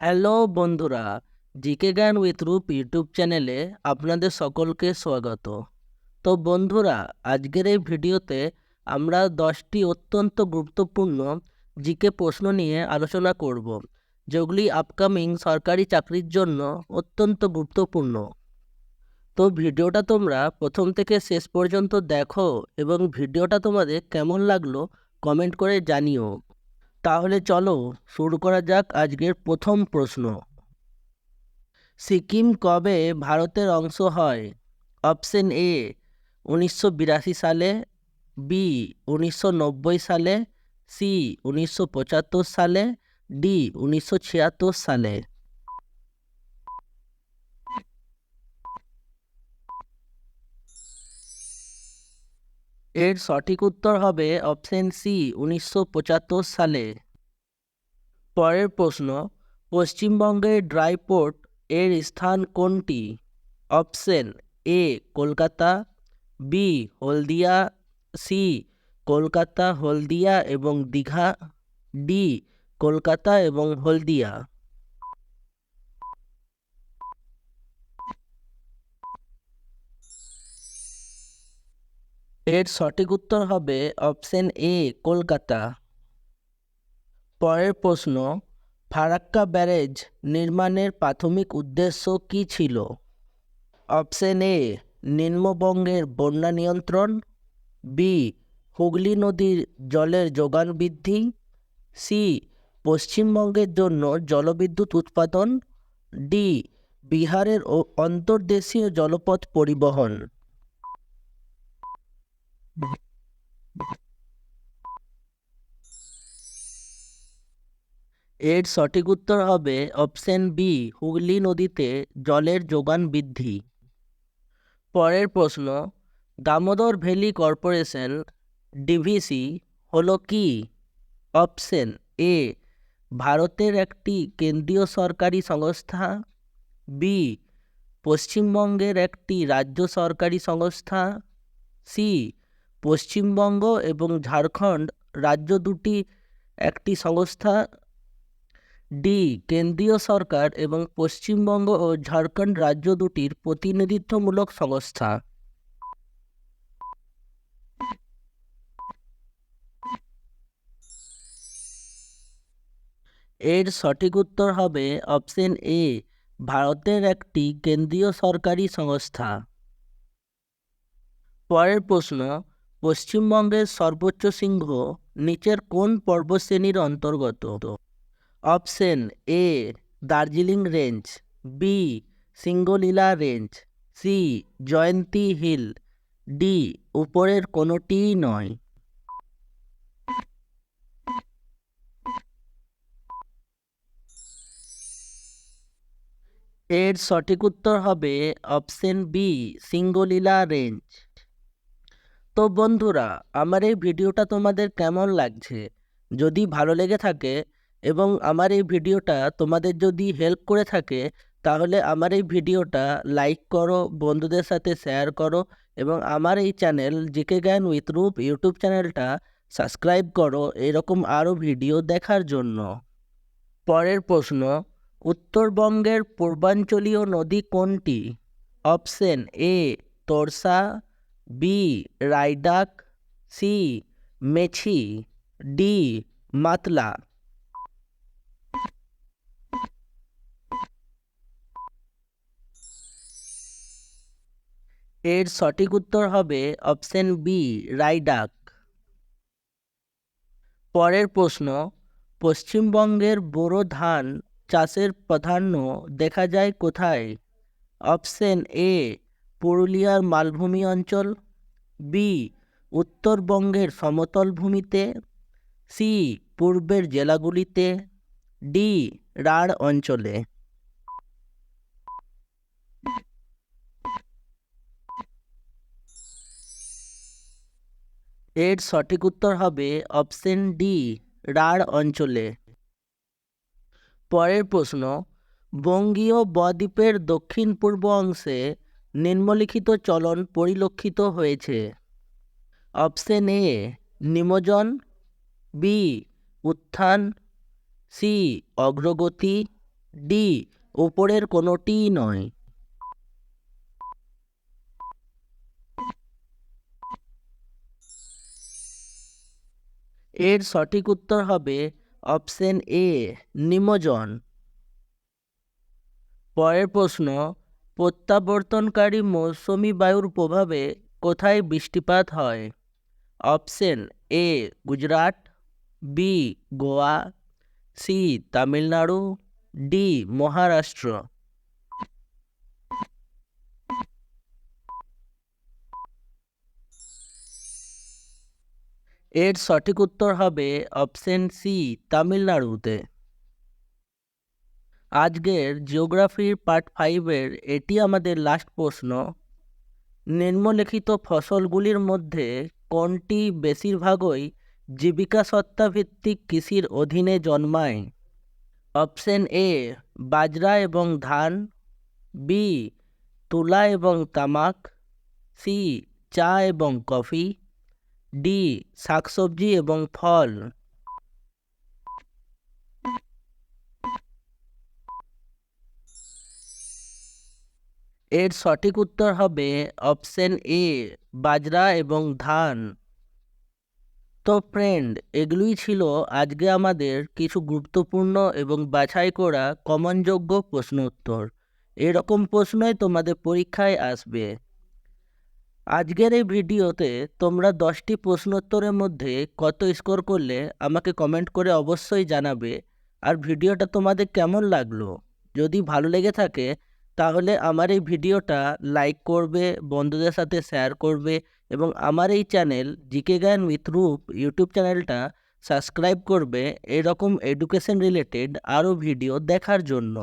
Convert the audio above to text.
Hello বন্ধুরা, GK জ্ঞান with রূপ ইউটিউব চ্যানেলে আপনাদের সকলকে স্বাগত। তো বন্ধুরা, আজকের এই ভিডিওতে আমরা 10টি অত্যন্ত গুরুত্বপূর্ণ জিকে প্রশ্ন নিয়ে আলোচনা করব, যেগুলি আপকামিং সরকারি চাকরির জন্য অত্যন্ত গুরুত্বপূর্ণ। তো ভিডিওটা তোমরা প্রথম থেকে শেষ পর্যন্ত দেখো এবং ভিডিওটা তোমাদের কেমন লাগলো কমেন্ট করে জানিও। তাহলে চলো শুরু করা যাক আজকের প্রথম প্রশ্ন। সিকিম কবে ভারতের অংশ হয়? অপশন এ 1982 সালে, বি 1990 সালে, সি 1975 সালে, ডি 1976 সালে। এর সঠিক উত্তর হবে অপশন সি 1975 সালে। পরের প্রশ্ন, পশ্চিমবঙ্গের ড্রাই পোর্ট এর স্থান কোনটি? Option A Kolkata, B Haldia, C Kolkata, Haldia এবং দীঘা, ডি কলকাতা এবং হলদিয়া। এর সঠিক উত্তর হবে অপশন এ কলকাতা। পরের প্রশ্ন, ফারাক্কা ব্যারেজ নির্মাণের প্রাথমিক উদ্দেশ্য কী ছিল? অপশন এ নিম্নবঙ্গের বন্যা নিয়ন্ত্রণ, বি হুগলি নদীর জলের যোগান বৃদ্ধি, সি পশ্চিমবঙ্গের জন্য জলবিদ্যুৎ উৎপাদন, ডি বিহারের অন্তর্দেশীয় জলপথ পরিবহন। এর সঠিক উত্তর হবে অপশন বি হুগলি নদীতে জলের যোগান বৃদ্ধি। পরের প্রশ্ন, দামোদর ভ্যালি কর্পোরেশন ডিভিসি হলো কি? অপশন এ ভারতের একটি কেন্দ্রীয় সরকারি সংস্থা, বি পশ্চিমবঙ্গের একটি রাজ্য সরকারি সংস্থা, সি পশ্চিমবঙ্গ এবং ঝাড়খণ্ড রাজ্য দুটি একটি সংস্থা, ডি কেন্দ্রীয় সরকার এবং পশ্চিমবঙ্গ ও ঝাড়খণ্ড রাজ্য দুটির প্রতিনিধিত্বমূলক সংস্থা। এর সঠিক উত্তর হবে অপশন এ ভারতের একটি কেন্দ্রীয় সরকারি সংস্থা। পরের প্রশ্ন, পশ্চিমবঙ্গের সর্বোচ্চ শৃঙ্গ নিচের কোন পর্বতশ্রেণীর অন্তর্গত? Option A Darjeeling range, B Singalila range, C Jayanti hill, D উপরের কোনোটিই নয়। এর সঠিক উত্তর হবে অপশন বি সিঙ্গলীলা রেঞ্জ। তো বন্ধুরা, আমার এই ভিডিওটা তোমাদের কেমন লাগছে? যদি ভালো লেগে থাকে এবং আমার এই ভিডিওটা তোমাদের যদি হেল্প করে থাকে, তাহলে আমার এই ভিডিওটা লাইক করো, বন্ধুদের সাথে শেয়ার করো এবং আমার এই চ্যানেল জিকে জ্ঞান উইথ রূপ ইউটিউব চ্যানেলটা সাবস্ক্রাইব করো এরকম আরও ভিডিও দেখার জন্য। পরের প্রশ্ন, উত্তরবঙ্গের পূর্বাঞ্চলীয় নদী কোনটি? Option A Torsa, B Raidak, C Mechi, D Matla. এর সঠিক উত্তর হবে অপশন বি রাইডাক। পরের প্রশ্ন, পশ্চিমবঙ্গের বোরো ধান চাষের প্রাধান্য দেখা যায় কোথায়? অপশন এ পুরুলিয়ার মালভূমি অঞ্চল, বি উত্তরবঙ্গের সমতল ভূমিতে, সি পূর্বের জেলাগুলিতে, ডি রাঢ় অঞ্চলে। এর সঠিক উত্তর হবে অপশন ডি রাঢ় অঞ্চলে। পরের প্রশ্ন, বঙ্গীয় বদ্বীপের দক্ষিণ পূর্ব অংশে নিম্নলিখিত চলন পরিলক্ষিত হয়েছে। অপশন এ নিমজ্জন, বি উত্থান, সি অগ্রগতি, ডি উপরের কোনোটিই নয়। এর সঠিক উত্তর হবে অপশন এ নিমজ্জন। পরের প্রশ্ন, প্রত্যাবর্তনকারী মৌসুমী বায়ুর প্রভাবে কোথায় বৃষ্টিপাত হয়? Option A Gujarat, B Goa, C Tamil Nadu, D Maharashtra. এর সঠিক উত্তর হবে অপশন সি তামিলনাড়ুতে। আজকের জিওগ্রাফির পার্ট 5-এর এটি আমাদের লাস্ট প্রশ্ন। নিম্নলিখিত ফসলগুলির মধ্যে কোনটি বেশিরভাগই জীবিকা সত্তাভিত্তিক কৃষির অধীনে জন্মায়? অপশন এ বাজরা এবং ধান, বি তুলা এবং তামাক, সি চা এবং কফি, ডি শাকসবজি এবং ফল। এর সঠিক উত্তর হবে অপশন এ বাজরা এবং ধান। তো ফ্রেন্ড, এগুলোই ছিল আজকে আমাদের কিছু গুরুত্বপূর্ণ এবং বাছাই করা কমনযোগ্য প্রশ্ন উত্তর। এরকম প্রশ্নই তোমাদের পরীক্ষায় আসবে। আজকের এই ভিডিওতে তোমরা 10টি প্রশ্নোত্তরের মধ্যে কত স্কোর করলে আমাকে কমেন্ট করে অবশ্যই জানাবে। আর ভিডিওটা তোমাদের কেমন লাগলো? যদি ভালো লেগে থাকে তাহলে আমার এই ভিডিওটা লাইক করবে, বন্ধুদের সাথে শেয়ার করবে এবং আমার এই চ্যানেল জিকে জ্ঞান উইথ রূপ ইউটিউব চ্যানেলটা সাবস্ক্রাইব করবে এরকম এডুকেশন রিলেটেড আরও ভিডিও দেখার জন্য।